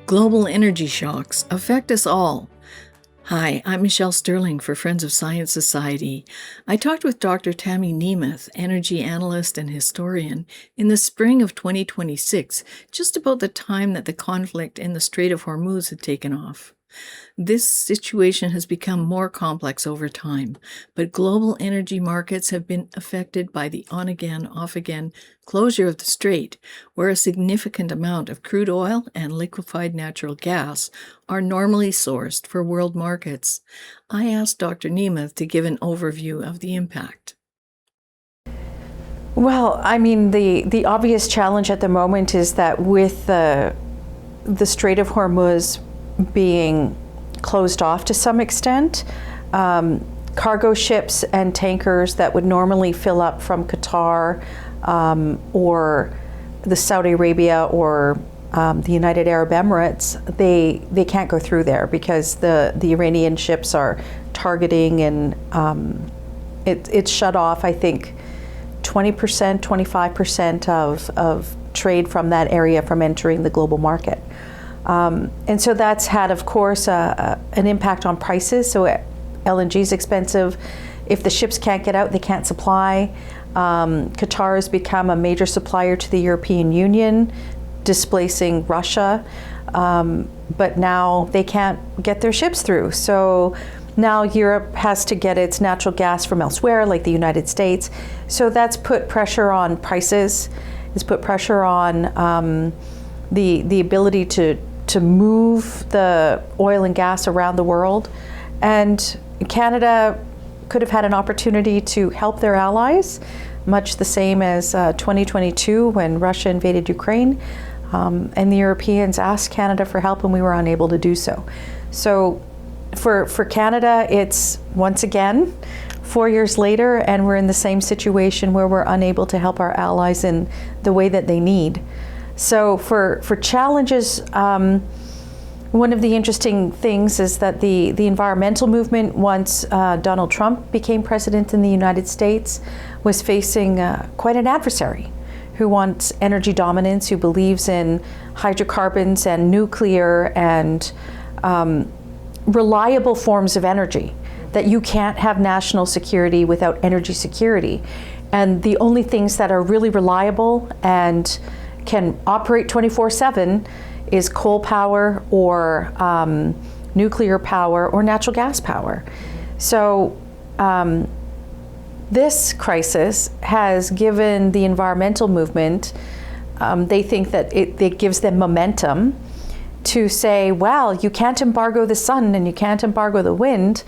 Global energy shocks affect us all. Hi, I'm Michelle Sterling for Friends of Science Society. I talked with Dr. Tammy Nemeth, energy analyst and historian, in the spring of 2026, just about the time that the conflict in the Strait of Hormuz had taken off. This situation has become more complex over time, but global energy markets have been affected by the on-again, off-again closure of the strait, where a significant amount of crude oil and liquefied natural gas are normally sourced for world markets. I asked Dr. Nemeth to give an overview of the impact. Well, I mean, the obvious challenge at the moment is that with the Strait of Hormuz being closed off to some extent, cargo ships and tankers that would normally fill up from Qatar or the Saudi Arabia or the United Arab Emirates, they can't go through there because the Iranian ships are targeting, and it's shut off, I think, 20%, 25% of trade from that area from entering the global market. And so that's had, of course, an impact on prices. So LNG is expensive. If the ships can't get out, they can't supply. Qatar has become a major supplier to the European Union, displacing Russia. But now they can't get their ships through. So now Europe has to get its natural gas from elsewhere, like the United States. So that's put pressure on prices. It's put pressure on the ability to move the oil and gas around the world. And Canada could have had an opportunity to help their allies, much the same as 2022 when Russia invaded Ukraine. And the Europeans asked Canada for help, and we were unable to do so. So for Canada, it's once again 4 years later, and we're in the same situation where we're unable to help our allies in the way that they need. So for challenges, one of the interesting things is that the environmental movement, once Donald Trump became president in the United States, was facing quite an adversary who wants energy dominance, who believes in hydrocarbons and nuclear and reliable forms of energy, that you can't have national security without energy security. And the only things that are really reliable and can operate 24/7 is coal power or nuclear power or natural gas power. So this crisis has given the environmental movement, they think that it gives them momentum to say, well, you can't embargo the sun and you can't embargo the wind.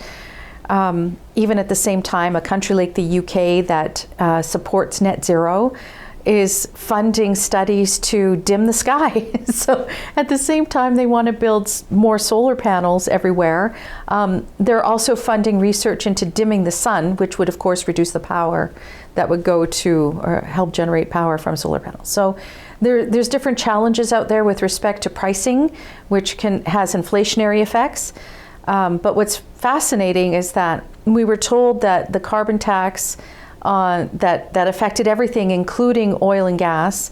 Even at the same time, a country like the UK that supports net zero is funding studies to dim the sky. So at the same time, they want to build more solar panels everywhere. They're also funding research into dimming the sun, which would, of course, reduce the power that would go to or help generate power from solar panels. So there's different challenges out there with respect to pricing, which has inflationary effects. But what's fascinating is that we were told that the carbon tax that affected everything, including oil and gas,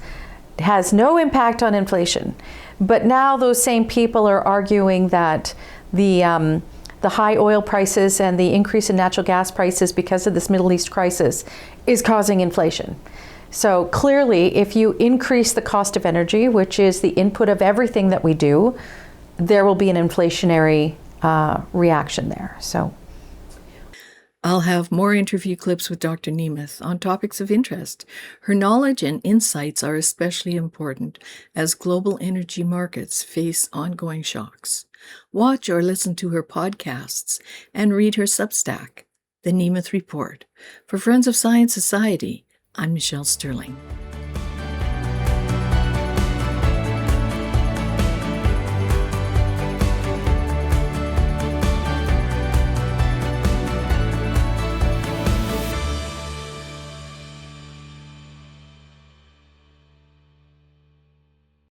has no impact on inflation. But now those same people are arguing that the high oil prices and the increase in natural gas prices because of this Middle East crisis is causing inflation. So clearly, if you increase the cost of energy, which is the input of everything that we do, there will be an inflationary reaction there. So I'll have more interview clips with Dr. Nemeth on topics of interest. Her knowledge and insights are especially important as global energy markets face ongoing shocks. Watch or listen to her podcasts and read her Substack, The Nemeth Report. For Friends of Science Society, I'm Michelle Sterling.